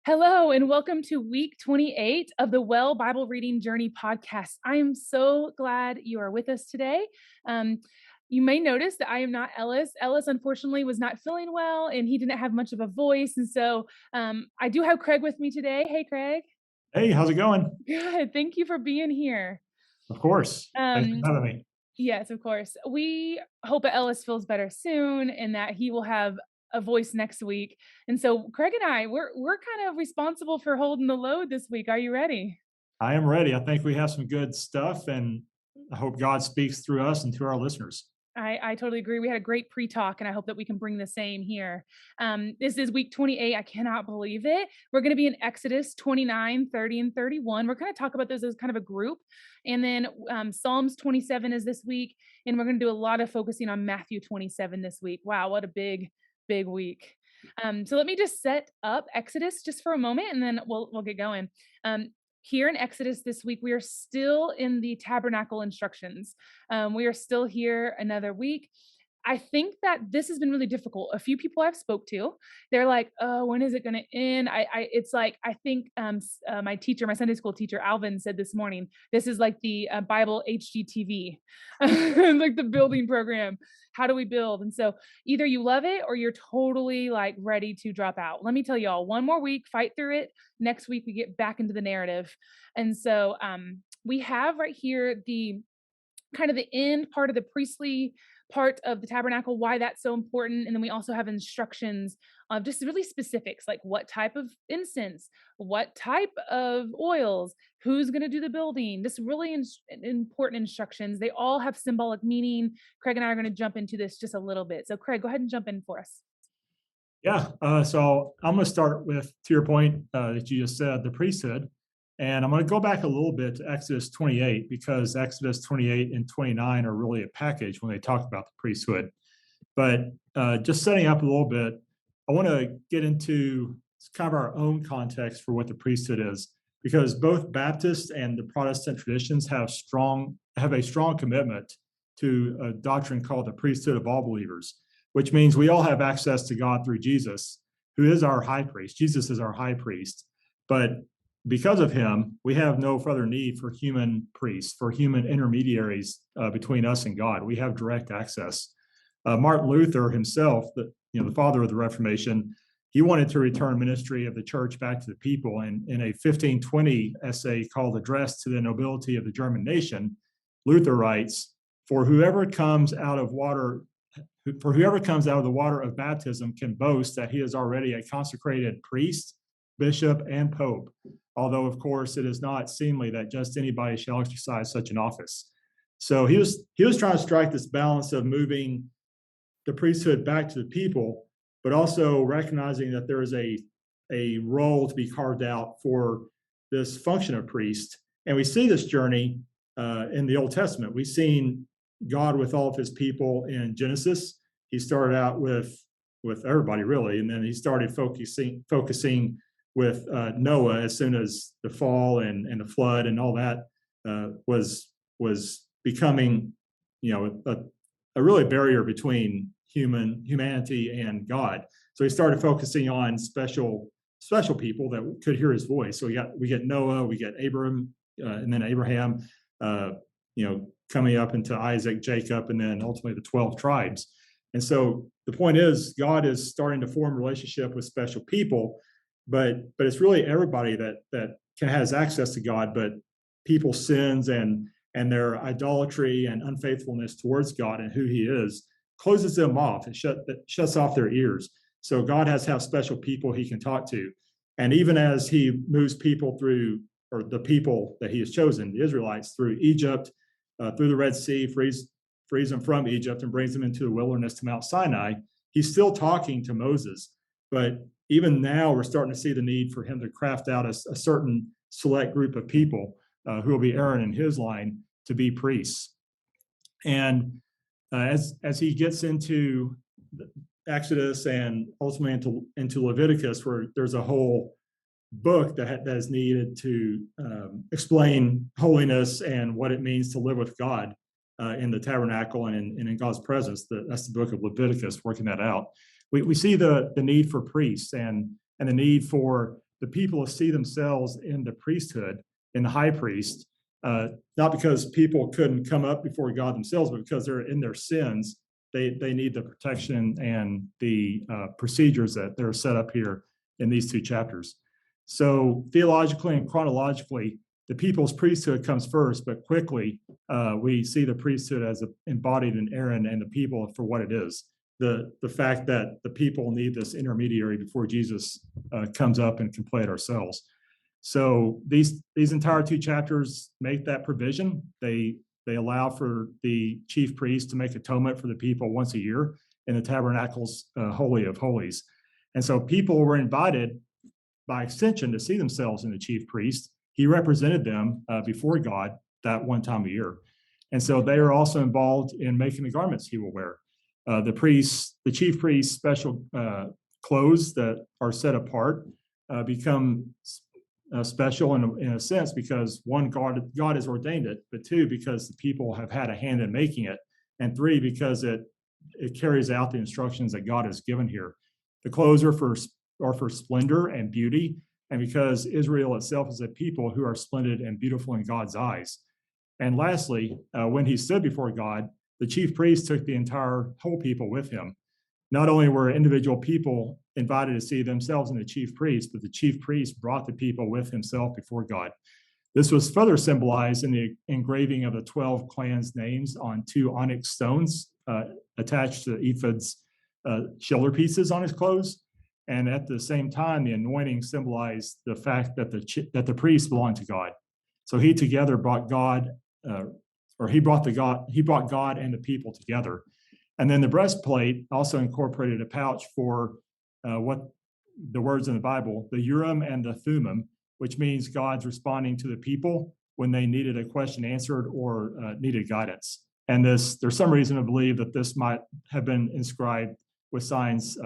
Hello, and welcome to week 28 of the Well Bible Reading Journey podcast. I am so glad you are with us today. Um, you may notice that I am not Ellis. Ellis, unfortunately, was not feeling well and he didn't have much of a voice. And so I do have Craig with me today. Hey, Craig. Hey, how's it going? Good. Thank you for being here. Of course. Thanks Um, for having me. Yes, of course. We hope that Ellis feels better soon and that he will have a voice next week. And so Craig and I, we're kind of responsible for holding the load this week. Are you ready? I am ready. I think we have some good stuff, and I hope God speaks through us and through our listeners. I totally agree. We had a great pre-talk, and I hope that we can bring the same here. This is week 28. I cannot believe it. We're going to be in Exodus 29, 30, and 31. We're going to talk about those as kind of a group. And then Psalms 27 is this week, and we're going to do a lot of focusing on Matthew 27 this week. Wow, what a big week. So let me just set up Exodus just for a moment, and then we'll get going. Here in Exodus this week, we are still in the tabernacle instructions. We are still here another week. I think that this has been really difficult. A few people I've spoke to, they're like, "Oh, when is it going to end?" It's like I think my teacher, my Sunday school teacher, Alvin, said this morning, this is like the Bible HGTV, like the building program. How do we build? And so either you love it or you're totally like ready to drop out. Let me tell y'all, one more week, fight through it. Next week we get back into the narrative, and so we have right here the kind of the end part of the priestly part of the tabernacle, why that's so important. And then we also have instructions of just really specifics, like what type of incense, what type of oils, who's going to do the building, just really important instructions. They all have symbolic meaning. Craig and I are going to jump into this just a little bit. So Craig, go ahead and jump in for us. Yeah. So I'm going to start with, to your point that you just said, the priesthood. And I'm going to go back a little bit to Exodus 28, because Exodus 28 and 29 are really a package when they talk about the priesthood. But just setting up a little bit, I want to get into kind of our own context for what the priesthood is, because both Baptist and the Protestant traditions have a strong commitment to a doctrine called the priesthood of all believers, which means we all have access to God through Jesus, who is our high priest. Jesus is our high priest. But because of him, we have no further need for human priests, for human intermediaries between us and God. We have direct access. Martin Luther himself, the father of the Reformation, he wanted to return ministry of the church back to the people. And in a 1520 essay called "Address to the Nobility of the German Nation," Luther writes, "For whoever comes out of the water of baptism can boast that he is already a consecrated priest, bishop, and pope, although, of course, it is not seemly that just anybody shall exercise such an office." So he was trying to strike this balance of moving the priesthood back to the people, but also recognizing that there is a role to be carved out for this function of priest. And we see this journey in the Old Testament. We've seen God with all of his people in Genesis. He started out with everybody, really, and then he started focusing with Noah as soon as the fall and the flood and all that was becoming, a really barrier between humanity and God. So he started focusing on special people that could hear his voice. So we get Noah, we get Abram, and then Abraham, coming up into Isaac, Jacob, and then ultimately the 12 tribes. And so the point is, God is starting to form a relationship with special people, but it's really everybody that has access to God. But people's sins and their idolatry and unfaithfulness towards God and who he is closes them off. It shuts off their ears. So God has to have special people he can talk to. And even as he moves people through, or the people that he has chosen, the Israelites, through Egypt, through the Red Sea, frees them from Egypt and brings them into the wilderness to Mount Sinai, he's still talking to Moses. But even now, we're starting to see the need for him to craft out a certain select group of people who will be Aaron and his line to be priests. And as he gets into Exodus and ultimately into Leviticus, where there's a whole book that is needed to explain holiness and what it means to live with God in the tabernacle and in God's presence. That's the book of Leviticus, working that out. We see the need for priests and the need for the people see themselves in the priesthood, in the high priest, not because people couldn't come up before God themselves, but because they're in their sins. They need the protection and the procedures that they're set up here in these two chapters. So theologically and chronologically, the people's priesthood comes first, but quickly we see the priesthood as embodied in Aaron and the people for what it is. The fact that the people need this intermediary before Jesus comes up and can play it ourselves. So these entire two chapters make that provision. They allow for the chief priest to make atonement for the people once a year in the tabernacle's holy of holies. And so people were invited by extension to see themselves in the chief priest. He represented them before God that one time a year. And so they are also involved in making the garments he will wear. The chief priest's special clothes that are set apart become special in a sense because one, God has ordained it, but two, because the people have had a hand in making it, and three, because it carries out the instructions that God has given here. The clothes are for splendor and beauty, and because Israel itself is a people who are splendid and beautiful in God's eyes. And lastly, when he stood before God, the chief priest took the whole people with him. Not only were individual people invited to see themselves in the chief priest, but the chief priest brought the people with himself before God. This was further symbolized in the engraving of the 12 clans' names on two onyx stones attached to the ephod's shoulder pieces on his clothes. And at the same time, the anointing symbolized the fact that the priest belonged to God. So he together brought God, he brought God and the people together. And then the breastplate also incorporated a pouch for what the words in the Bible, the Urim and the Thummim, which means God's responding to the people when they needed a question answered or needed guidance. And there's some reason to believe that this might have been inscribed with signs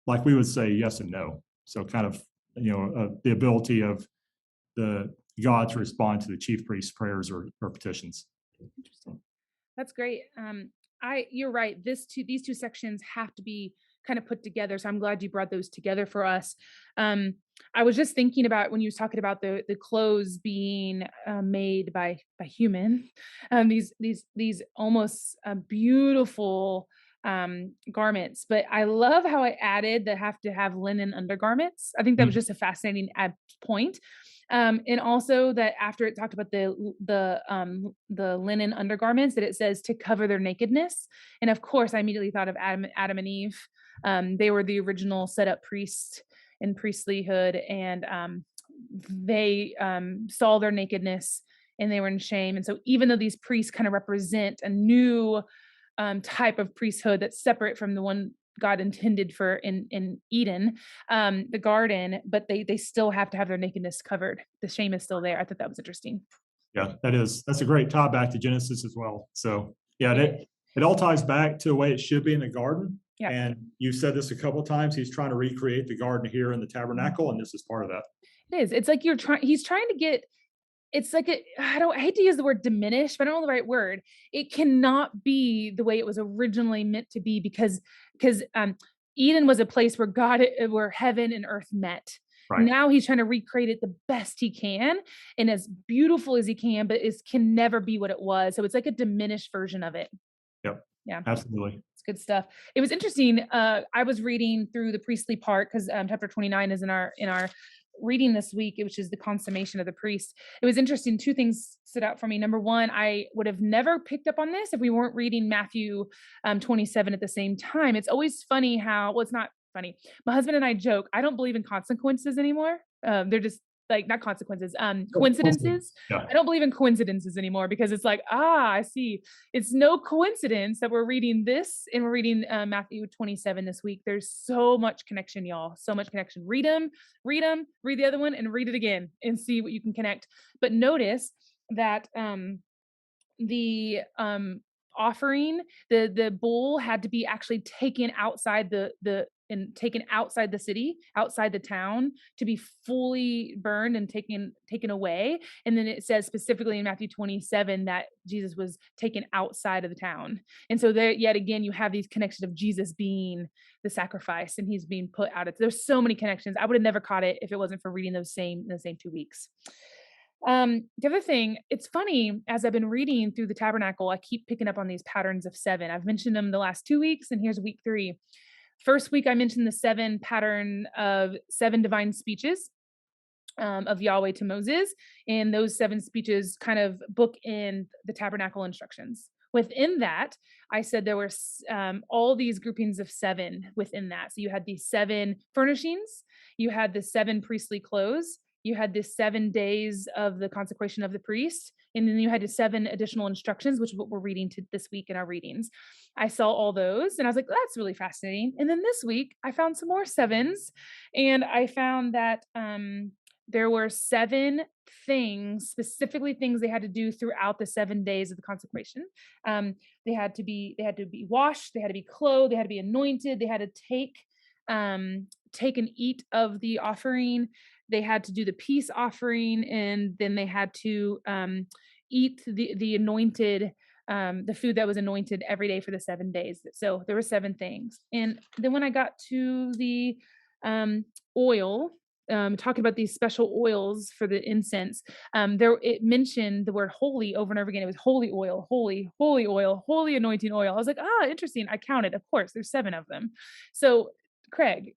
like we would say yes and no. So kind of, the ability of the God to respond to the chief priest's prayers or petitions. Interesting. That's great. You're right. These two sections have to be kind of put together. So I'm glad you brought those together for us. I was just thinking about when you was talking about the clothes being made by human, these almost beautiful garments. But I love how I added that have to have linen undergarments. I think that was just a fascinating point. And also that after it talked about the linen undergarments, that it says to cover their nakedness. And of course, I immediately thought of Adam and Eve. They were the original set up priests in priestlyhood, and they saw their nakedness and they were in shame. And so even though these priests kind of represent a new type of priesthood that's separate from the one God intended for in Eden, the garden, but they still have to have their nakedness covered. The shame is still there. I thought that was interesting. Yeah, that's a great tie back to Genesis as well. So yeah, it all ties back to the way it should be in the garden. Yeah. And you said this a couple of times. He's trying to recreate the garden here in the tabernacle, and this is part of that. It is. It's like he's trying to get, it's like I hate to use the word diminish, but I don't know the right word. It cannot be the way it was originally meant to be because Eden was a place where heaven and earth met. Right. Now he's trying to recreate it the best he can and as beautiful as he can, but it can never be what it was. So it's like a diminished version of it. Yep. Yeah. Absolutely. It's good stuff. It was interesting. I was reading through the priestly part because chapter 29 is in our reading this week, which is the consummation of the priest. It was interesting. Two things stood out for me. Number one, I would have never picked up on this if we weren't reading Matthew 27 at the same time. It's always funny it's not funny. My husband and I joke, I don't believe in consequences anymore. They're just like, not consequences, coincidences. Yeah. I don't believe in coincidences anymore because it's like, I see. It's no coincidence that we're reading this and we're reading Matthew 27 this week. There's so much connection, y'all. So much connection. Read them, read the other one and read it again and see what you can connect. But notice that offering, the bull had to be actually taken outside taken outside the city, outside the town, to be fully burned and taken away. And then it says specifically in Matthew 27 that Jesus was taken outside of the town. And so there, yet again, you have these connections of Jesus being the sacrifice and he's being put out. There's so many connections. I would have never caught it if it wasn't for reading the same 2 weeks. The other thing, it's funny, as I've been reading through the tabernacle, I keep picking up on these patterns of seven. I've mentioned them the last 2 weeks, and here's week 3. First week, I mentioned the seven pattern of seven divine speeches of Yahweh to Moses, and those 7 speeches kind of bookend the tabernacle instructions. Within that, I said there were all these groupings of 7 within that. So you had these 7 furnishings, you had the 7 priestly clothes, you had the 7 days of the consecration of the priest, and then you had the 7 additional instructions, which is what we're reading to this week in our readings. I saw all those and I was like, that's really fascinating. And then this week I found some more 7s, and I found that there were 7 things, specifically things they had to do throughout the 7 days of the consecration. They had to be washed, they had to be clothed, they had to be anointed, they had to take and eat of the offering, they had to do the peace offering, and then they had to eat the anointed the food that was anointed every day for the 7 days. So there were 7 things. And then when I got to the oil, talking about these special oils for the incense, there it mentioned the word holy over and over again. It was holy oil, holy oil, holy anointing oil. I was like, interesting. I counted. Of course, there's 7 of them. So, Craig,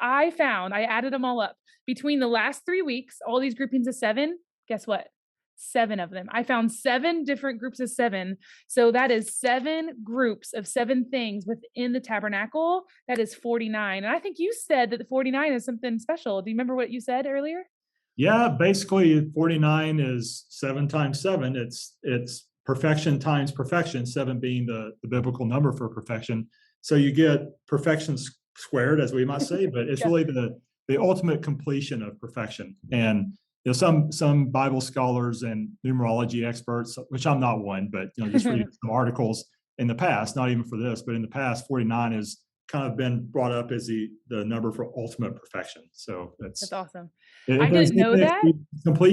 I added them all up between the last 3 weeks, all these groupings of 7. Guess what? 7 of them. I found 7 different groups of 7. So that is 7 groups of 7 things within the tabernacle. That is 49. And I think you said that the 49 is something special. Do you remember what you said earlier? Yeah, basically 49 is 7 times 7. It's perfection times perfection, 7 being the biblical number for perfection. So you get perfection squared, as we might say, but it's Yeah. really the ultimate completion of perfection. And some Bible scholars and numerology experts, which I'm not one, but just reading some articles in the past, not even for this, but in the past, 49 has kind of been brought up as the number for ultimate perfection. So That's awesome. I if there's didn't know that.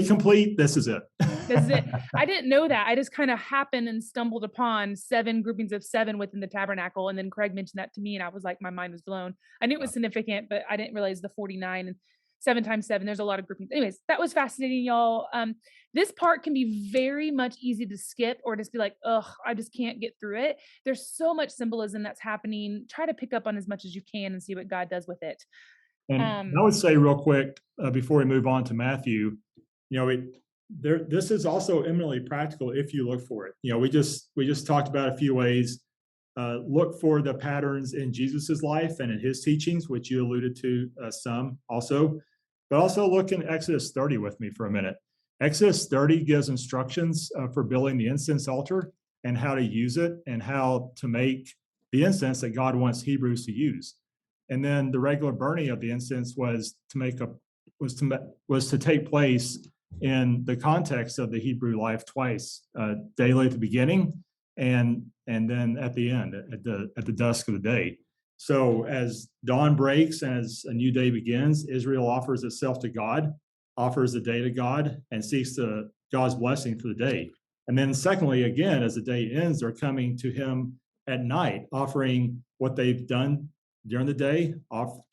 complete, this is it. This is it. I didn't know that. I just kind of happened and stumbled upon 7 groupings of 7 within the tabernacle. And then Craig mentioned that to me, and I was like, my mind was blown. I knew it was significant, but I didn't realize the 49 and 7 times 7. There's a lot of groupings. Anyways, that was fascinating, y'all. This part can be very much easy to skip or just be like, ugh, I just can't get through it. There's so much symbolism that's happening. Try to pick up on as much as you can and see what God does with it. And I would say real quick before we move on to Matthew, this is also eminently practical if you look for it. We just talked about a few ways. Look for the patterns in Jesus's life and in his teachings, which you alluded to some also. But also look in Exodus 30 with me for a minute. Exodus 30 gives instructions for building the incense altar and how to use it and how to make the incense that God wants Hebrews to use. And then the regular burning of the incense was to take place in the context of the Hebrew life twice, daily at the beginning and then at the end, at the dusk of the day. So as dawn breaks, as a new day begins, Israel offers itself to God, offers the day to God, and seeks God's blessing for the day. And then secondly, again, as the day ends, they're coming to him at night, offering what they've done during the day,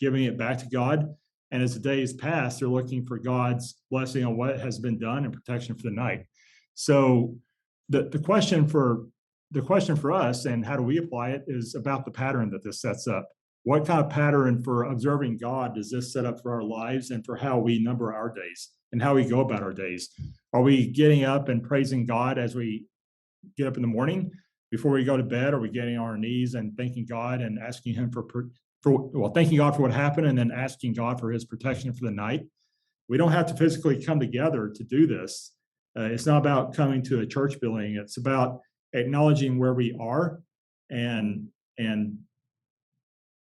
giving it back to God. And as the days pass, they're looking for God's blessing on what has been done and protection for the night. So the question for us, and how do we apply it, is about the pattern that this sets up. What kind of pattern for observing God does this set up for our lives and for how we number our days and how we go about our days? Are we getting up and praising God as we get up in the morning? Before we go to bed, are we getting on our knees and thanking God and asking him thanking God for what happened and then asking God for his protection for the night? We don't have to physically come together to do this. It's not about coming to a church building. It's about acknowledging where we are. And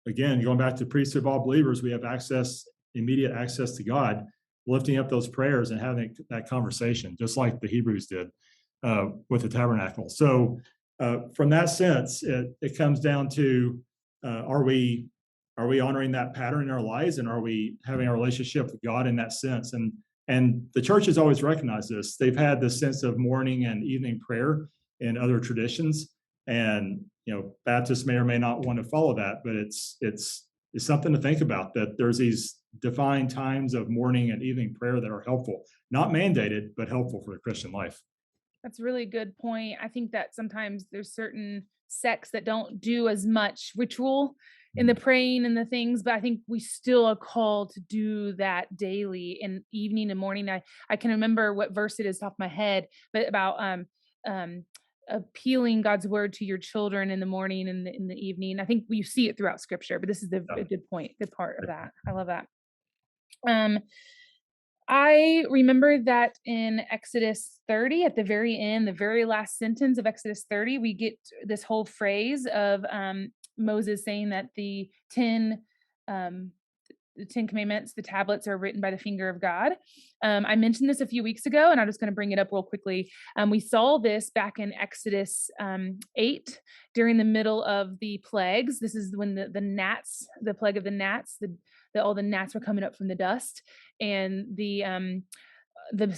again, going back to the priesthood of all believers, we have immediate access to God, lifting up those prayers and having that conversation, just like the Hebrews did with the tabernacle. So From that sense, it comes down to are we honoring that pattern in our lives, and are we having a relationship with God in that sense? And the church has always recognized this. They've had this sense of morning and evening prayer in other traditions, and Baptists may or may not want to follow that, but it's something to think about, that there's these defined times of morning and evening prayer that are helpful, not mandated, but helpful for the Christian life. That's a really good point. I think that sometimes there's certain sects that don't do as much ritual in the praying and the things, but I think we still are called to do that daily in evening and morning. I can remember what verse it is off my head, but about um appealing God's word to your children in the morning and in the evening. I think we see it throughout scripture, but this is a good point, good part of that. I love that. Um I remember that in Exodus 30, at the very end, the very last sentence of Exodus 30, we get this whole phrase of Moses saying that um, the 10 Commandments, the tablets are written by the finger of God. I mentioned this a few weeks ago, and I'm just going to bring it up real quickly. We saw this back in Exodus 8 during the middle of the plagues. This is when the gnats, the plague of the gnats, all the gnats were coming up from the dust, and the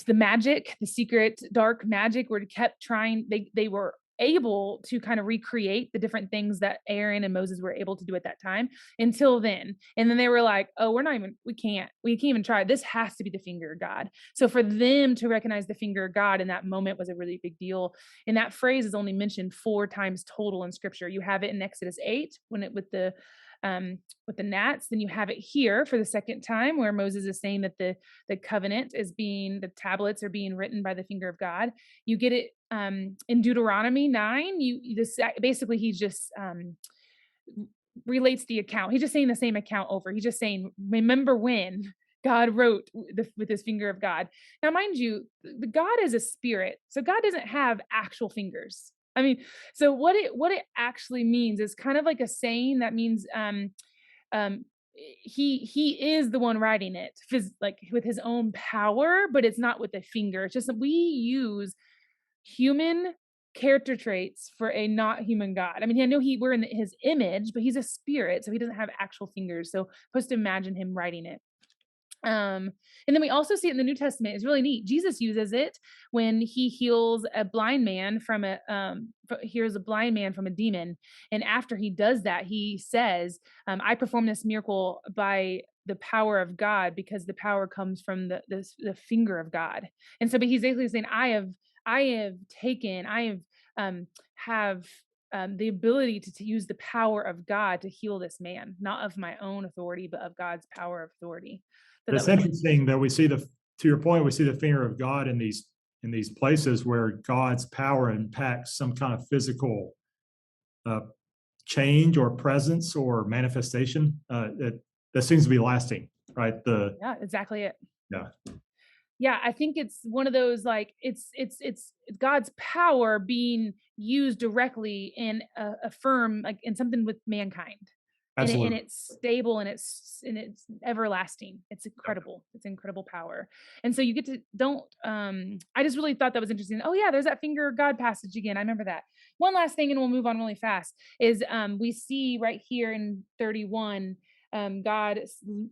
magic, the secret dark magic, were kept trying. They were able to kind of recreate the different things that Aaron and Moses were able to do at that time until then. And then they were like, oh, we can't even try. This has to be the finger of God. So for them to recognize the finger of God in that moment was a really big deal. And that phrase is only mentioned 4 times total in scripture. You have it in Exodus 8 when it with the gnats. Then you have it here for the second time where Moses is saying that the covenant is being, the tablets are being written by the finger of God. You get it in Deuteronomy 9. This basically he's just relates the account. He's just saying the same account over. He's just saying, remember when God wrote with his finger of God. Now, mind you, the God is a spirit, so God doesn't have actual fingers. I mean, so what it actually means is kind of like a saying that means um he is the one writing it, like with his own power, but it's not with a finger. It's just that we use human character traits for a not human God. I mean, I know we're in his image, but he's a spirit, so he doesn't have actual fingers. So supposed to imagine him writing it. And then we also see it in the New Testament. It's really neat. Jesus uses it when he heals a blind man from a demon. And after he does that, he says, I perform this miracle by the power of God, because the power comes from the finger of God. And so, but he's basically saying, have the ability to use the power of God to heal this man, not of my own authority, but of God's power of authority. So that It's was interesting that we see to your point, we see the finger of God in these places where God's power impacts some kind of physical uh, change or presence or manifestation. That seems to be lasting, right? yeah, exactly it. Yeah, Yeah, I think it's one of those, like, it's God's power being used directly in a firm, like in something with mankind. And absolutely. it's stable, and it's everlasting. It's incredible. It's incredible power. And so you get to don't I just really thought that was interesting. Oh yeah, there's that finger of God passage again. I remember that. One last thing and we'll move on really fast is we see right here in 31, the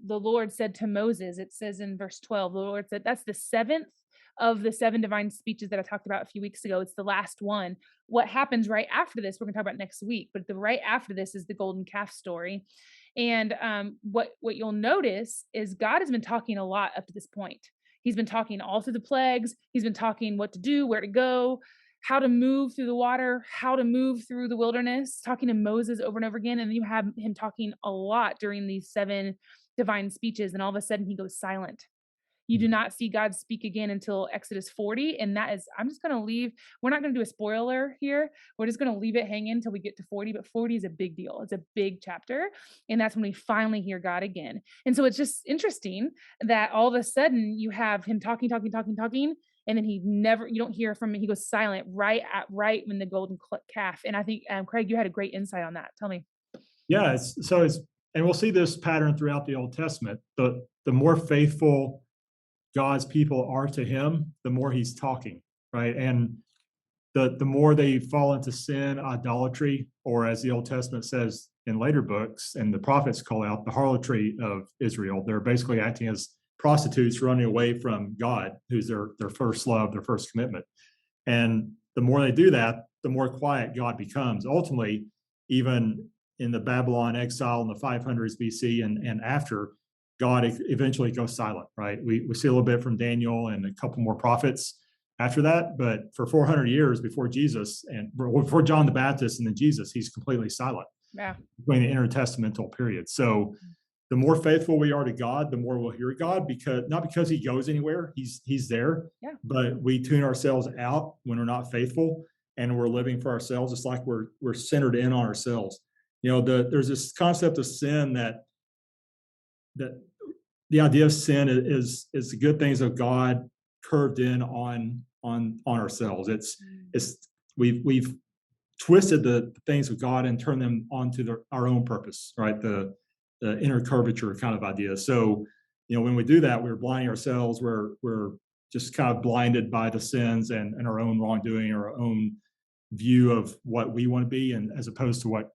Lord said to Moses, it says in verse 12, the Lord said, that's the 7th of the 7 divine speeches that I talked about a few weeks ago. It's the last one. What happens right after this, we're going to talk about next week, but the right after this is the golden calf story. And what you'll notice is God has been talking a lot up to this point. He's been talking all through the plagues. He's been talking what to do, where to go, how to move through the water, how to move through the wilderness, talking to Moses over and over again. And you have him talking a lot during these 7 divine speeches. And all of a sudden he goes silent. You do not see God speak again until Exodus 40. And that is, I'm just going to leave. We're not going to do a spoiler here. We're just going to leave it hanging until we get to 40. But 40 is a big deal. It's a big chapter. And that's when we finally hear God again. And so it's just interesting that all of a sudden you have him talking. And then you don't hear from him. He goes silent right when the golden calf. And I think, Craig, you had a great insight on that. Tell me. Yeah, and we'll see this pattern throughout the Old Testament. The more faithful God's people are to him, the more he's talking, right? And the more they fall into sin, idolatry, or as the Old Testament says in later books, and the prophets call out the harlotry of Israel. They're basically acting as prostitutes running away from God, who's their first love, their first commitment. And the more they do that, the more quiet God becomes. Ultimately, even in the Babylon exile in the 500s BC and after, God eventually goes silent, right? We see a little bit from Daniel and a couple more prophets after that, but for 400 years before Jesus and before John the Baptist and then Jesus, he's completely silent Yeah. between the intertestamental period. So the more faithful we are to God, the more we'll hear God, because not because he goes anywhere, he's there, Yeah. but we tune ourselves out when we're not faithful and we're living for ourselves. It's like we're centered in on ourselves. There's this concept of sin that the idea of sin is the good things of God curved in on ourselves. It's we've twisted the things of God and turned them onto our own purpose, right? The inner curvature kind of idea. So, when we do that, we're blinding ourselves. We're just kind of blinded by the sins and our own wrongdoing, or our own view of what we want to be, and as opposed to what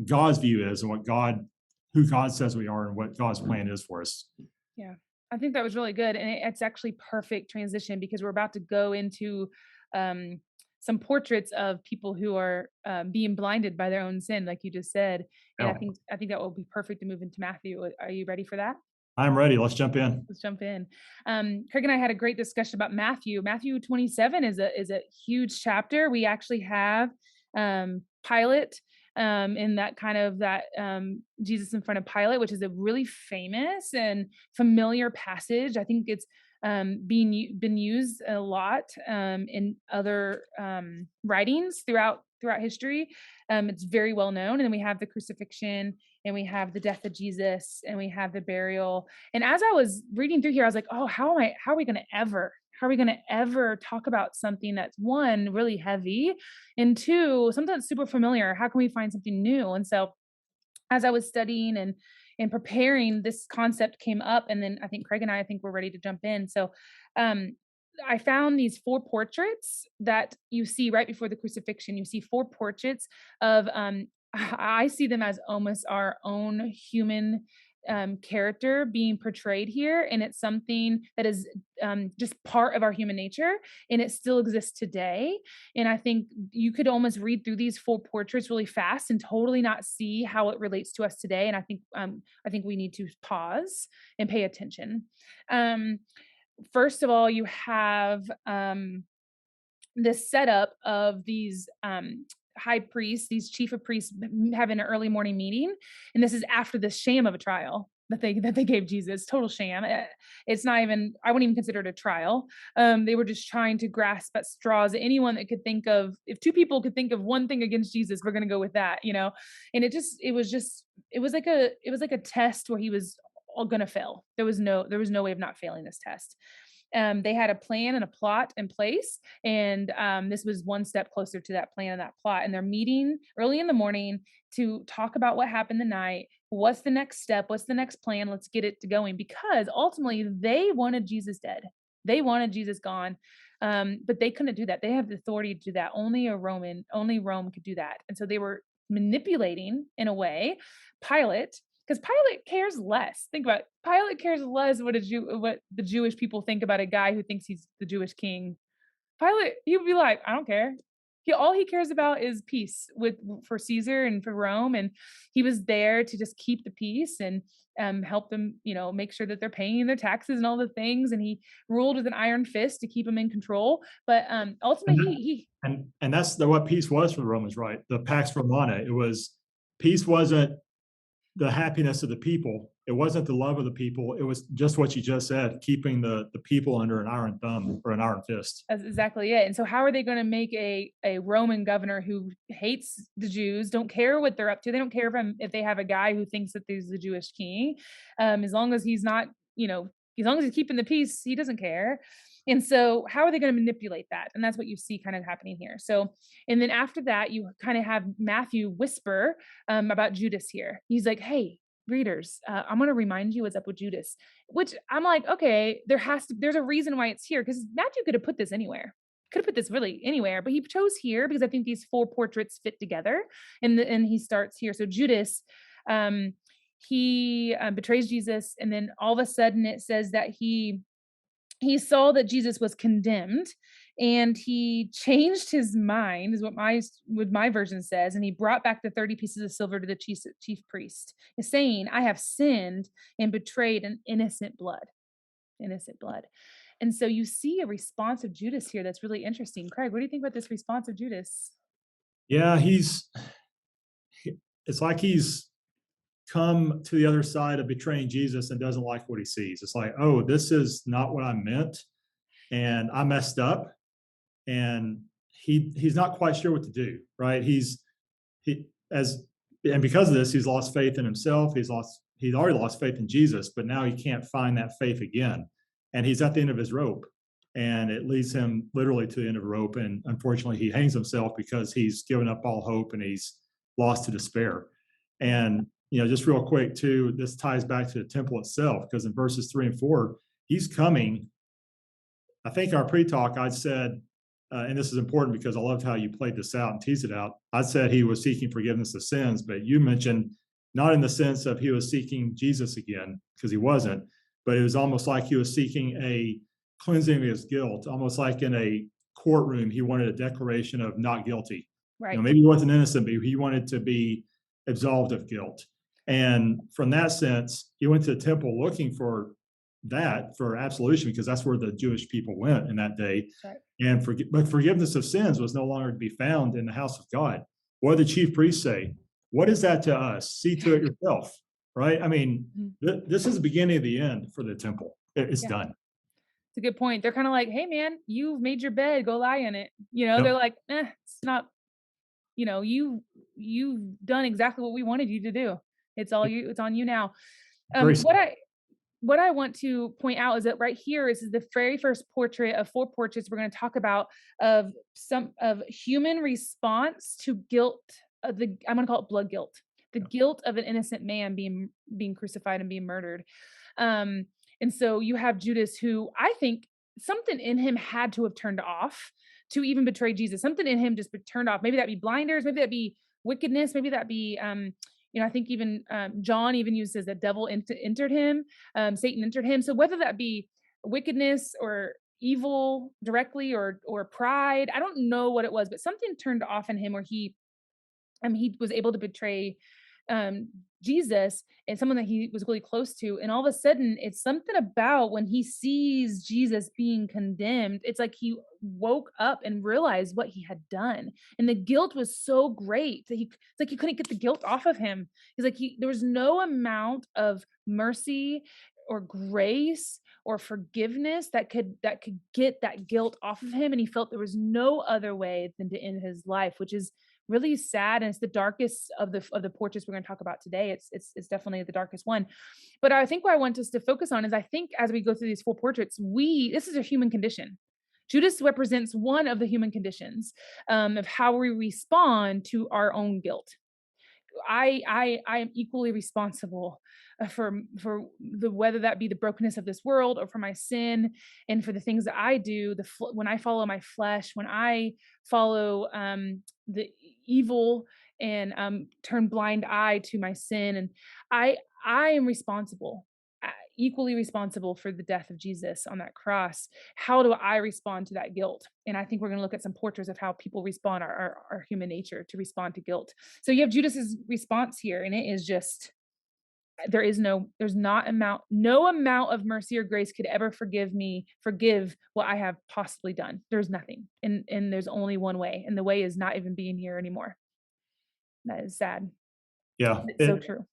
God's view is and who God says we are and what God's plan is for us. Yeah. I think that was really good. And it's actually perfect transition because we're about to go into um, some portraits of people who are being blinded by their own sin, like you just said. And I Now, think I think that will be perfect to move into Matthew. Are you ready for that? I'm ready. Let's jump in. Let's jump in. Craig and I had a great discussion about Matthew. Matthew 27 is a huge chapter. We actually have Pilate in that kind of that Jesus in front of Pilate, which is a really famous and familiar passage. I think it's been used a lot in other writings throughout history. It's very well known. And then we have the crucifixion, and we have the death of Jesus, and we have the burial. And as I was reading through here, I was like, oh, how are we going to ever talk about something that's, one, really heavy, and two, something that's super familiar? How can we find something new? And so as I was studying and preparing, this concept came up, and then I think Craig and I think we're ready to jump in. So um I found these four portraits that you see right before the crucifixion. You see four portraits of I see them as almost our own human character being portrayed here, and it's something that is just part of our human nature, and it still exists today. And I think you could almost read through these four portraits really fast and totally not see how it relates to us today. And I think we need to pause and pay attention. Um, First of all, you have this setup of these high priests, these chief of priests having an early morning meeting, and this is after the sham of a trial that they gave Jesus. Total sham. It's not even. I wouldn't even consider it a trial. They were just trying to grasp at straws. Anyone that could think of, if two people could think of one thing against Jesus, we're going to go with that. And it was like a test where he was all going to fail. There was no way of not failing this test. They had a plan and a plot in place, and this was one step closer to that plan and that plot. And they're meeting early in the morning to talk about what happened the night. What's the next step? What's the next plan? Let's get it to going, because ultimately they wanted Jesus dead. They wanted Jesus gone. But they couldn't do that. They have the authority to do that. Only Rome could do that. And so they were manipulating, in a way, Pilate, because Pilate cares less. Think about it. Pilate cares less what the Jewish people think about a guy who thinks he's the Jewish king. Pilate, he would be like, I don't care. All he cares about is peace for Caesar and for Rome, and he was there to just keep the peace and help them, make sure that they're paying their taxes and all the things. And he ruled with an iron fist to keep them in control. But ultimately, And he and that's what peace was for the Romans, right? The Pax Romana. It was peace wasn't the happiness of the people. It wasn't the love of the people. It was just what you just said, keeping the people under an iron thumb or an iron fist. That's exactly it. And so how are they going to make a Roman governor who hates the Jews, don't care what they're up to? They don't care if they have a guy who thinks that he's the Jewish king. As long as he's not, as long as he's keeping the peace, he doesn't care. And so how are they going to manipulate that? And that's what you see kind of happening here. So, and then after that, you kind of have Matthew whisper about Judas here. He's like, hey, readers, I'm going to remind you what's up with Judas, which I'm like, okay, there's a reason why it's here, because Matthew could have put this anywhere. Could have put this really anywhere, but he chose here because I think these four portraits fit together. And he starts here. So Judas, um, he betrays Jesus, and then all of a sudden it says that he saw that Jesus was condemned, and he changed his mind, is what my version says, and he brought back the 30 pieces of silver to the chief priest, saying, "I have sinned and betrayed an innocent blood." And so you see a response of Judas here that's really interesting. Craig, what do you think about this response of Judas? Yeah, it's like he's come to the other side of betraying Jesus and doesn't like what he sees. It's like, oh, this is not what I meant, and I messed up, and he's not quite sure what to do. Right? He as and because of this, he's lost faith in himself. He's already lost faith in Jesus, but now he can't find that faith again, and he's at the end of his rope, and it leads him literally to the end of the rope. And unfortunately, he hangs himself because he's given up all hope and he's lost to despair. And just real quick too, this ties back to the temple itself, because in verses 3 and 4, he's coming. I think our pre-talk, I'd said, and this is important because I loved how you played this out and teased it out. I said he was seeking forgiveness of sins, but you mentioned not in the sense of he was seeking Jesus again, because he wasn't, but it was almost like he was seeking a cleansing of his guilt, almost like in a courtroom, he wanted a declaration of not guilty. Right. Maybe he wasn't innocent, but he wanted to be absolved of guilt. And from that sense, he went to the temple looking for absolution, because that's where the Jewish people went in that day. Right. But forgiveness of sins was no longer to be found in the house of God. What did the chief priests say? What is that to us? See to it yourself, right? I mean, this is the beginning of the end for the temple. It's Yeah. done. It's a good point. They're kind of like, "Hey, man, you've made your bed. Go lie in it." They're Yep. like, it's not. You've done exactly what we wanted you to do. It's all you. It's on you now. Very What sad. I want to point out is that right here is the very first portrait of four portraits we're going to talk about of some of human response to guilt. I'm going to call it blood guilt, the guilt of an innocent man being crucified and being murdered. Um, and so you have Judas, who I think something in him had to have turned off to even betray Jesus. Something in him just turned off. Maybe that be blinders. Maybe that be wickedness. Maybe that be I think even John even uses the devil entered him, Satan entered him. So whether that be wickedness or evil directly or pride, I don't know what it was, but something turned off in him where he was able to betray um, Jesus and someone that he was really close to. And all of a sudden, it's something about when he sees Jesus being condemned, it's like he woke up and realized what he had done. And the guilt was so great that it's like he couldn't get the guilt off of him. He's like, there was no amount of mercy or grace or forgiveness that could get that guilt off of him. And he felt there was no other way than to end his life, which is really sad, and it's the darkest of the portraits we're going to talk about today. It's definitely the darkest one. But I think what I want us to focus on is, I think as we go through these four portraits, this is a human condition. Judas represents one of the human conditions of how we respond to our own guilt. I am equally responsible for the whether that be the brokenness of this world or for my sin and for the things that I do. When I follow my flesh, when I follow the evil and turn blind eye to my sin, and I am responsible. Equally responsible for the death of Jesus on that cross. How do I respond to that guilt? And I think we're going to look at some portraits of how people respond, our human nature to respond to guilt. So you have Judas's response here, and it is just no amount of mercy or grace could ever forgive what I have possibly done. There's nothing, and there's only one way, and the way is not even being here anymore. That is sad. Yeah. It's so true.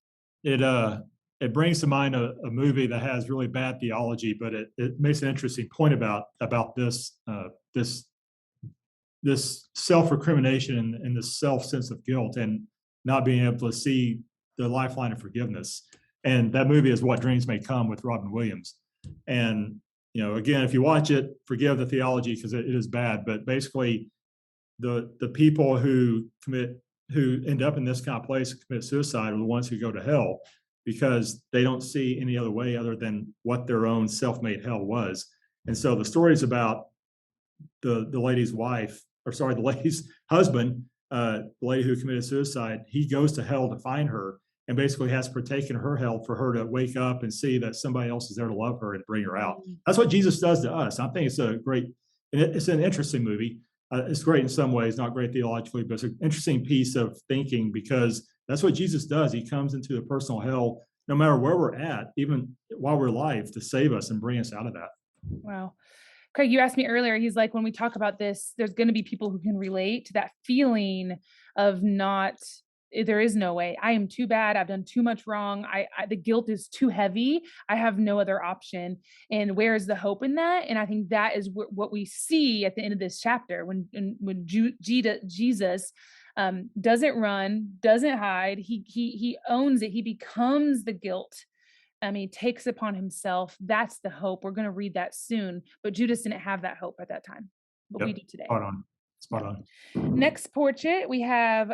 It brings to mind a movie that has really bad theology, but it makes an interesting point about this self-recrimination and this self-sense of guilt and not being able to see the lifeline of forgiveness. And that movie is What Dreams May Come with Robin Williams. And again, if you watch it, forgive the theology because it is bad. But basically, the people who end up in this kind of place and commit suicide are the ones who go to hell, because they don't see any other way other than what their own self-made hell was. And so the story is about the lady's wife, or sorry, the lady's husband, the lady who committed suicide, he goes to hell to find her and basically has partaken her hell for her to wake up and see that somebody else is there to love her and bring her out. Mm. That's what Jesus does to us. I think it's a great, it's an interesting movie. It's great in some ways, not great theologically, but it's an interesting piece of thinking because that's what Jesus does. He comes into the personal hell, no matter where we're at, even while we're alive, to save us and bring us out of that. Wow. Craig, you asked me earlier, he's like, when we talk about this, there's going to be people who can relate to that feeling of not, there is no way. I am too bad. I've done too much wrong. The guilt is too heavy. I have no other option. And where is the hope in that? And I think that is what we see at the end of this chapter when Jesus doesn't run, doesn't hide. He owns it. He becomes the guilt. He takes upon himself. That's the hope. We're going to read that soon. But Judas didn't have that hope at that time, but we Yep. do today. Spot on. Yeah. Spot on. Next portrait, we have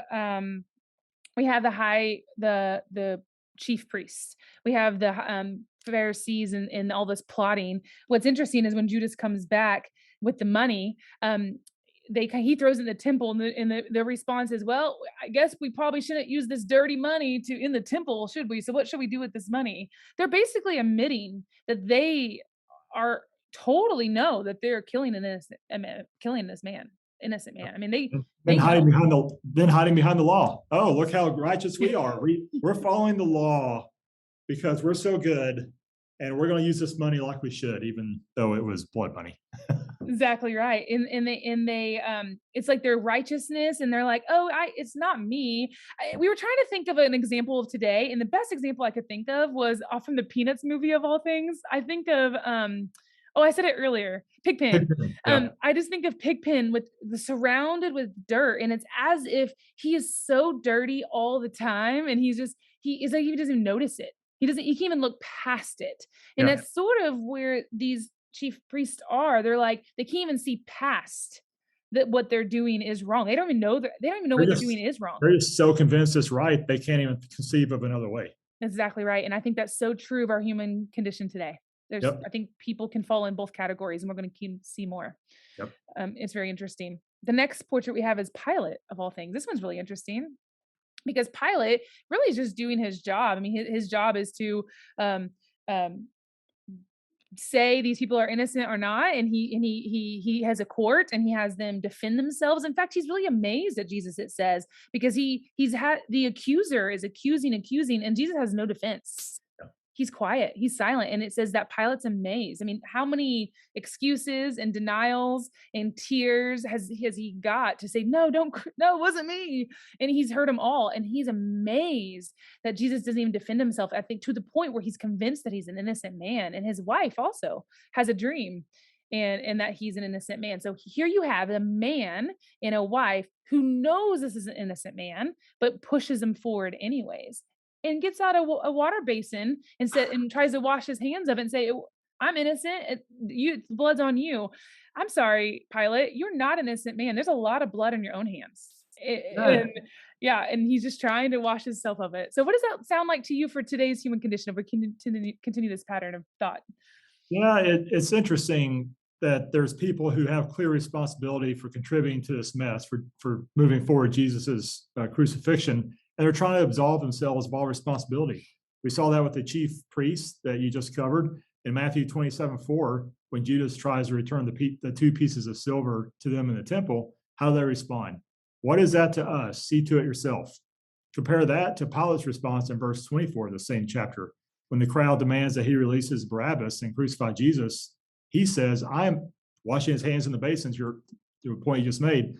the chief priests. We have the Pharisees and all this plotting. What's interesting is when Judas comes back with the money, he throws it in the temple, and the response is, well, I guess we probably shouldn't use this dirty money in the temple, should we? So what should we do with this money? They're basically admitting that they are totally know that they're killing killing this man, innocent man. I mean, Then they hiding know. behind the law. Oh, look how righteous we are. We're following the law because we're so good, and we're going to use this money like we should, even though it was blood money. Exactly right. And they it's like their righteousness, and they're like, oh, it's not me. We were trying to think of an example of today, and the best example I could think of was off from the Peanuts movie of all things. I think of oh, I said it earlier, Pigpen. Yeah. I just think of Pigpen with surrounded with dirt, and it's as if he is so dirty all the time, and he is like he doesn't even notice it. He can't even look past it. And Yeah. that's sort of where these chief priests are. They're like, they can't even see past that what they're doing is wrong. They don't even know They're what they're just doing is wrong. they're just so convinced it's right they can't even conceive of another way. Exactly right. And I think that's so true of our human condition today. Yep. I think people can fall in both categories, and we're going to see more. Yep. It's very interesting. The next portrait we have is Pilate, of all things. This one's really interesting because Pilate really is just doing his job. I mean, his job is to um, um, say these people are innocent or not, and he has a court, and he has them defend themselves. In fact, he's really amazed at Jesus, it says, because he's had the accuser is accusing, and Jesus has no defense. He's quiet, he's silent, and it says that Pilate's amazed. I mean, how many excuses and denials and tears has he got to say, no, no, it wasn't me? And he's heard them all, and he's amazed that Jesus doesn't even defend himself. I think to the point where he's convinced that he's an innocent man, and his wife also has a dream, and that he's an innocent man. So here you have a man and a wife who knows this is an innocent man, but pushes him forward anyways, and gets out a water basin and tries to wash his hands of it and say, I'm innocent. Blood's on you. I'm sorry, Pilate, you're not an innocent man. There's a lot of blood on your own hands. Right. And yeah, and he's just trying to wash himself of it. So what does that sound like to you for today's human condition if we continue this pattern of thought? Yeah, it's interesting that there's people who have clear responsibility for contributing to this mess, for moving forward Jesus's crucifixion, and they're trying to absolve themselves of all responsibility. We saw that with the chief priests that you just covered in Matthew 27:4, when Judas tries to return the two pieces of silver to them in the temple. How do they respond? What is that to us? See to it yourself. Compare that to Pilate's response in verse 24 of the same chapter. When the crowd demands that he releases Barabbas and crucify Jesus, he says, I am washing his hands in the basins, your point you just made.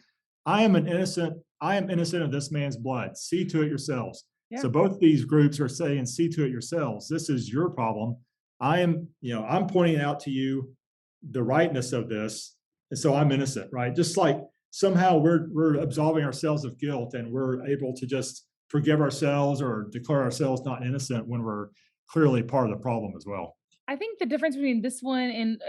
I am innocent of this man's blood. See to it yourselves. Yeah. So both these groups are saying, see to it yourselves. This is your problem. I'm pointing out to you the rightness of this. And so I'm innocent, right? Just like somehow we're absolving ourselves of guilt, and we're able to just forgive ourselves or declare ourselves not innocent when we're clearly part of the problem as well. I think the difference between this one and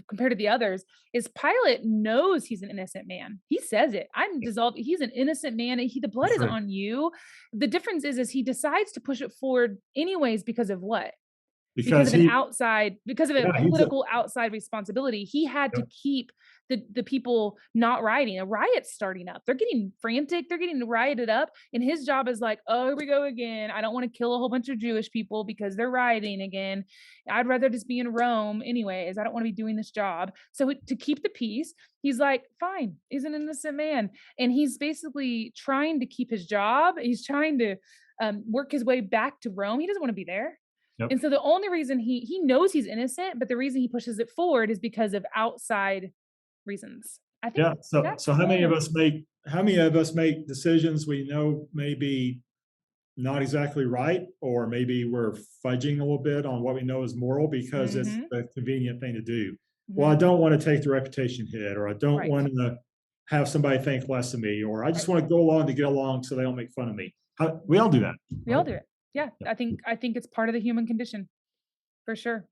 compared to the others is Pilate knows he's an innocent man. He says it. I'm dissolved. He's an innocent man. The blood is Sure. on you. The difference is he decides to push it forward anyways because of what? because because of an he, outside because of a yeah, he's a, political outside responsibility. He had to yep, keep the people not rioting. A riot's starting up. They're getting frantic. They're getting rioted up. And his job is like, oh, here we go again. I don't want to kill a whole bunch of Jewish people because they're rioting again. I'd rather just be in Rome anyways. I don't want to be doing this job. So to keep the peace, he's like, fine, he's an innocent man. And he's basically trying to keep his job. He's trying to work his way back to Rome. He doesn't want to be there. yep. And so the only reason he knows he's innocent, but the reason he pushes it forward is because of outside reasons. I think Yeah. So that's how many of us make decisions we know maybe not exactly right, or maybe we're fudging a little bit on what we know is moral because it's mhm, the convenient thing to do. Well, I mhm, don't want to take the reputation hit, or I don't right, want to have somebody think less of me, or I just right. want to go along to get along so they don't make fun of me. We all do that, We all right? do it. Yeah, Yep. I think it's part of the human condition for sure.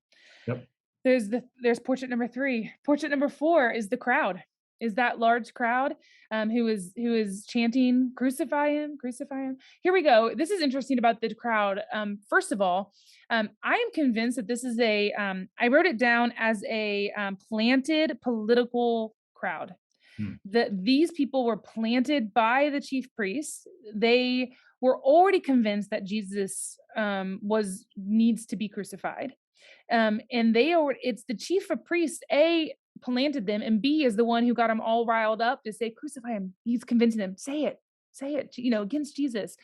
Yep. There's portrait number 3. Portrait number 4 is the crowd. Is that large crowd who is chanting, "Crucify him, crucify him." Here we go. This is interesting about the crowd. First of all, I am convinced that this is I wrote it down as a planted political crowd. Hmm. That these people were planted by the chief priests. They were already convinced that Jesus was needs to be crucified, and they are it's the chief of priests, A, planted them, and B is the one who got them all riled up to say, crucify him. He's convincing them, say it, against Jesus.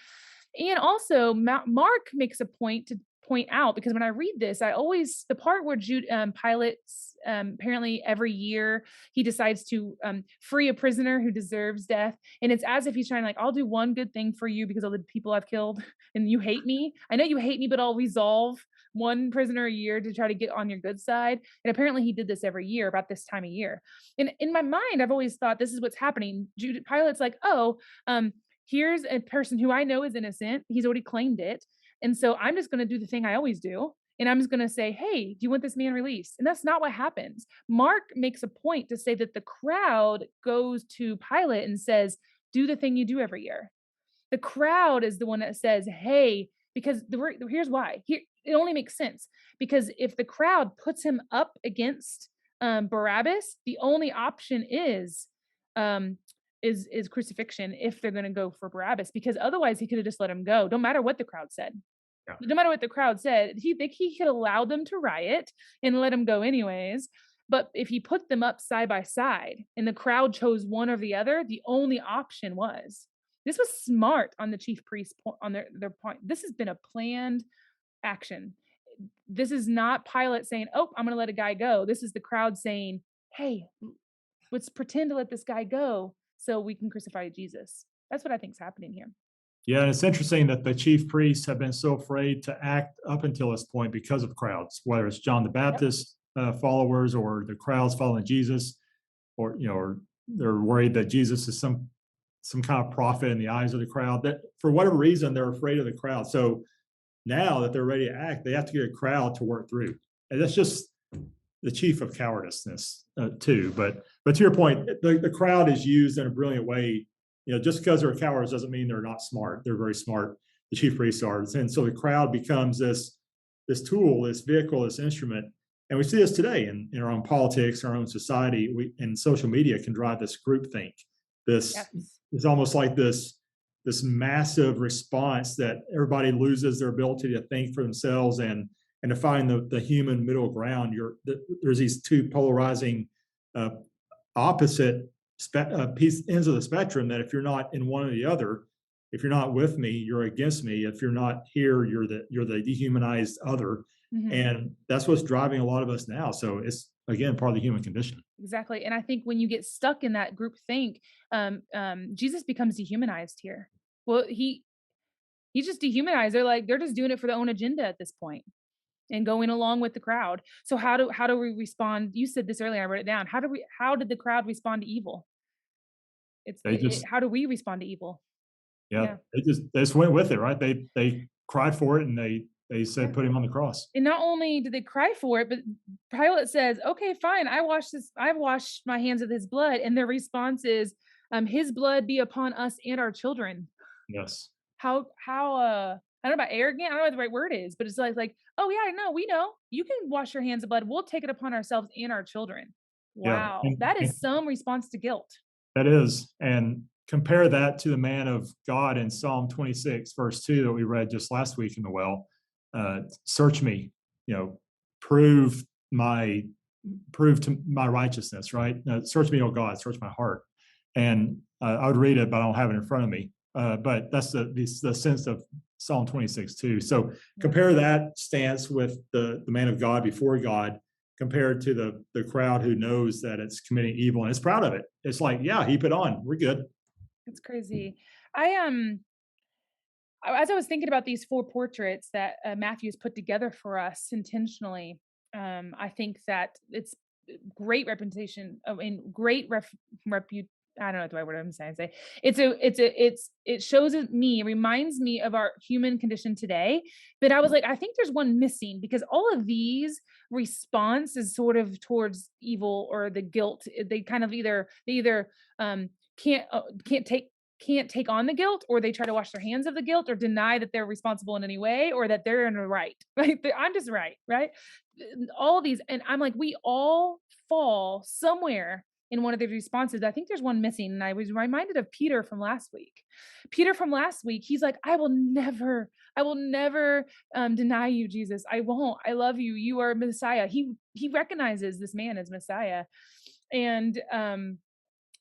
And also, Mark makes a point to point out, because when I read this, I always, the part where Pilate, apparently every year he decides to free a prisoner who deserves death. And it's as if he's trying, like, I'll do one good thing for you because of the people I've killed and you hate me. I know you hate me, but I'll resolve one prisoner a year to try to get on your good side. And apparently he did this every year about this time of year. And in my mind, I've always thought this is what's happening. Pilate's like, oh, here's a person who I know is innocent. He's already claimed it. And so I'm just going to do the thing I always do. And I'm just going to say, hey, do you want this man released? And that's not what happens. Mark makes a point to say that the crowd goes to Pilate and says, do the thing you do every year. The crowd is the one that says, hey, because here's why. Here, it only makes sense because if the crowd puts him up against Barabbas, the only option um, is crucifixion if they're going to go for Barabbas, because otherwise he could have just let him go. Don't matter what the crowd said. Yeah. No matter what the crowd said, he could allow them to riot and let him go anyways. But if he put them up side by side and the crowd chose one or the other, the only option was, this was smart on the chief priest on their point. This has been a planned action. This is not Pilate saying, "Oh, I'm going to let a guy go." This is the crowd saying, "Hey, let's pretend to let this guy go so we can crucify Jesus." That's what I think is happening here. Yeah, and it's interesting that the chief priests have been so afraid to act up until this point because of crowds, whether it's John the Yep. Baptist followers or the crowds following Jesus, or or they're worried that Jesus is some kind of prophet in the eyes of the crowd. That for whatever reason they're afraid of the crowd. So now that they're ready to act, they have to get a crowd to work through, and that's just the chief of cowardiceness too. But to your point, the crowd is used in a brilliant way. Just because they're cowards doesn't mean they're not smart. They're very smart. The chief priests are, and so the crowd becomes this tool, this vehicle, this instrument. And we see this today in our own politics, our own society. And social media can drive this groupthink. This Yes. is almost like this massive response that everybody loses their ability to think for themselves and to find the human middle ground. There's these two polarizing uh, opposite ends of the spectrum, that if you're not in one or the other, if you're not with me, you're against me. If you're not here, you're the dehumanized other. Mhm. And that's what's driving a lot of us now. So it's again part of the human condition. Exactly. And I think when you get stuck in that group think, Jesus becomes dehumanized here. Well, he's just dehumanized. They're just doing it for their own agenda at this point and going along with the crowd. So how do we respond? You said this earlier. I wrote it down. How did the crowd respond to evil? They just How do we respond to evil? Yeah, Yeah. they just went with it, right? They cried for it, and they said Yeah. put him on the cross. And not only did they cry for it, but Pilate says, "Okay, fine. I've washed my hands of his blood." And their response is, "His blood be upon us and our children." Yes. How I don't know about arrogant, I don't know what the right word is, but it's like, "Oh, yeah, no, we know. You can wash your hands of blood. We'll take it upon ourselves and our children." Yeah, Wow, that and is some response to guilt. that is, and compare that to the man of God in Psalm 26, verse 2 that we read just last week in the well. Search me, you know, prove my prove to my righteousness, right? Search me, oh God, search my heart. And I would read it, but I don't have it in front of me. But that's the sense of Psalm 26 too. So Yeah. compare that stance with the man of God before God, compared to the crowd who knows that it's committing evil and is proud of it. It's like, yeah, heap it on. We're good. It's crazy. As I was thinking about these 4 portraits that, Matthew's put together for us intentionally, I think that it's great representation of and great repu I don't know the right word I'm saying say. It shows it me, reminds me of our human condition today, but I was like, I think there's one missing because all of these response is sort of towards evil or the guilt. They kind of either, can't, can't take on the guilt, or they try to wash their hands of the guilt or deny that they're responsible in any way or that they're in the right. Right, I'm just right. All these, and I'm like, we all fall somewhere in one of these responses. I think there's one missing, and I was reminded of Peter from last week. Peter from last week, he's like, I will never deny you, Jesus. I won't. I love you. You are Messiah. He recognizes this man as Messiah, and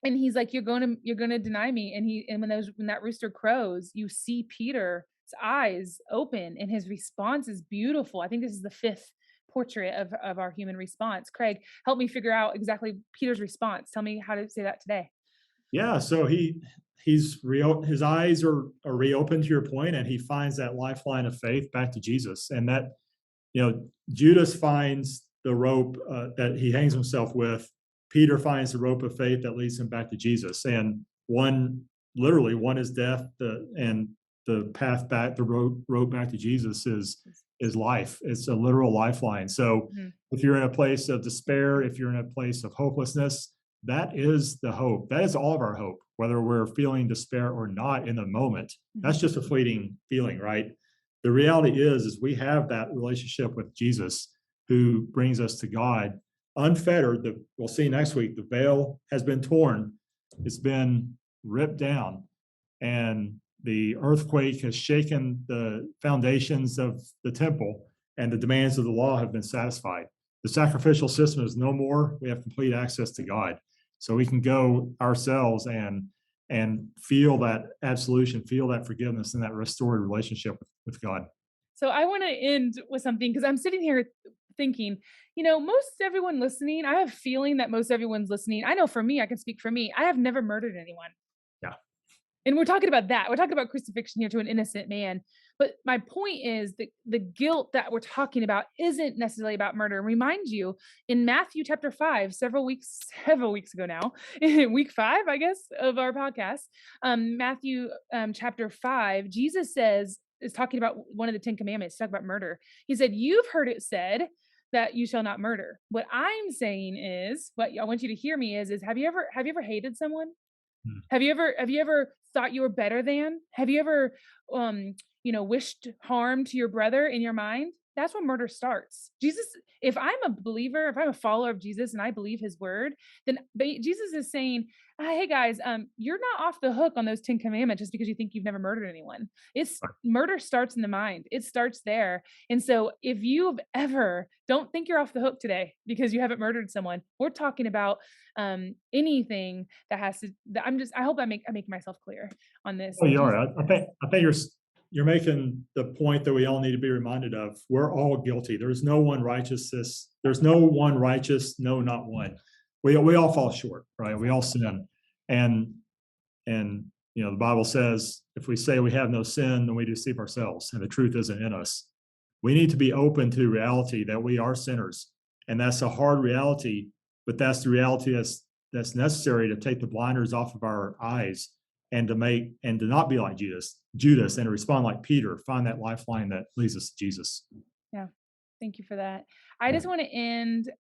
he's like, you're gonna deny me. And when that rooster crows, you see Peter's eyes open, and his response is beautiful. I think this is the fifth portrait of our human response. Craig, help me figure out exactly Peter's response. Tell me how to say that today. Yeah, so he's real. His eyes are reopened to your point, and he finds that lifeline of faith back to Jesus. And that, Judas finds the rope that he hangs himself with. Peter finds the rope of faith that leads him back to Jesus. And one is death, and the path back, the road back to Jesus is life. It's a literal lifeline. So Mhm, if you're in a place of despair, if you're in a place of hopelessness, that is the hope. That is all of our hope, whether we're feeling despair or not in the moment. That's mhm, just a fleeting feeling, right? The reality is we have that relationship with Jesus who brings us to God unfettered. We'll see next week. The veil has been torn. It's been ripped down, and the earthquake has shaken the foundations of the temple, and the demands of the law have been satisfied. The sacrificial system is no more. We have complete access to God, so we can go ourselves and feel that absolution, feel that forgiveness, and that restored relationship with God. so I want to end with something because I'm sitting here thinking, most everyone listening, I have a feeling that most everyone's listening. I know for me, I can speak for me. I have never murdered anyone. Yeah. And we're talking about that. We're talking about crucifixion here to an innocent man. But my point is that the guilt that we're talking about isn't necessarily about murder. Remind you, in Matthew chapter 5, several weeks ago now, in week 5, I guess, of our podcast, Matthew chapter 5, Jesus is talking about one of the 10 commandments, talk about murder. He said, "You've heard it said that you shall not murder." What I'm saying is, what I want you to hear me is have you ever hated someone? Hmm. Have you ever thought you were better than? Have you ever wished harm to your brother in your mind? That's when murder starts. Jesus, if I'm a believer, if I'm a follower of Jesus and I believe his word, then Jesus is saying, hey guys, you're not off the hook on those 10 commandments just because you think you've never murdered anyone. It's murder starts in the mind. It starts there. And so if you've ever don't think you're off the hook today because you haven't murdered someone, we're talking about anything that has to that I hope I make myself clear on this. Oh, you are. Jesus I think you're making the point that we all need to be reminded of. We're all guilty. There's no one righteousness. There's no one righteous. No, not one. We all fall short, right? We all sin, and and the Bible says if we say we have no sin, then we deceive ourselves, and the truth isn't in us. We need to be open to the reality that we are sinners, and that's a hard reality, but that's the reality that's necessary to take the blinders off of our eyes and to not be like Judas, and to respond like Peter, find that lifeline that leads us to Jesus. Yeah. Thank you for that. I just want to end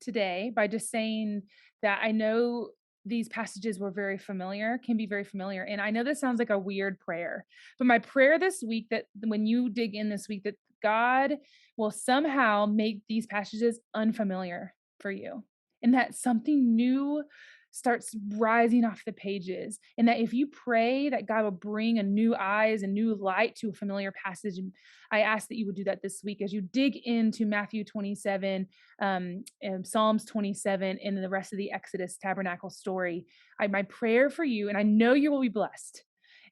today by just saying that I know these passages were very familiar, can be very familiar. And I know this sounds like a weird prayer, but my prayer this week, that when you dig in this week, that God will somehow make these passages unfamiliar for you, and that something new starts rising off the pages. And that if you pray, that God will bring a new eyes and new light to a familiar passage. And I ask that you would do that this week as you dig into Matthew 27, and Psalms 27, and the rest of the Exodus tabernacle story. My prayer for you, and I know you will be blessed,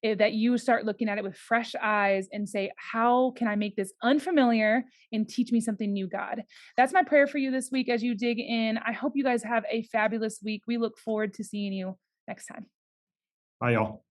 that you start looking at it with fresh eyes and say, how can I make this unfamiliar and teach me something new, God? That's my prayer for you this week as you dig in. I hope you guys have a fabulous week. We look forward to seeing you next time. Bye, y'all.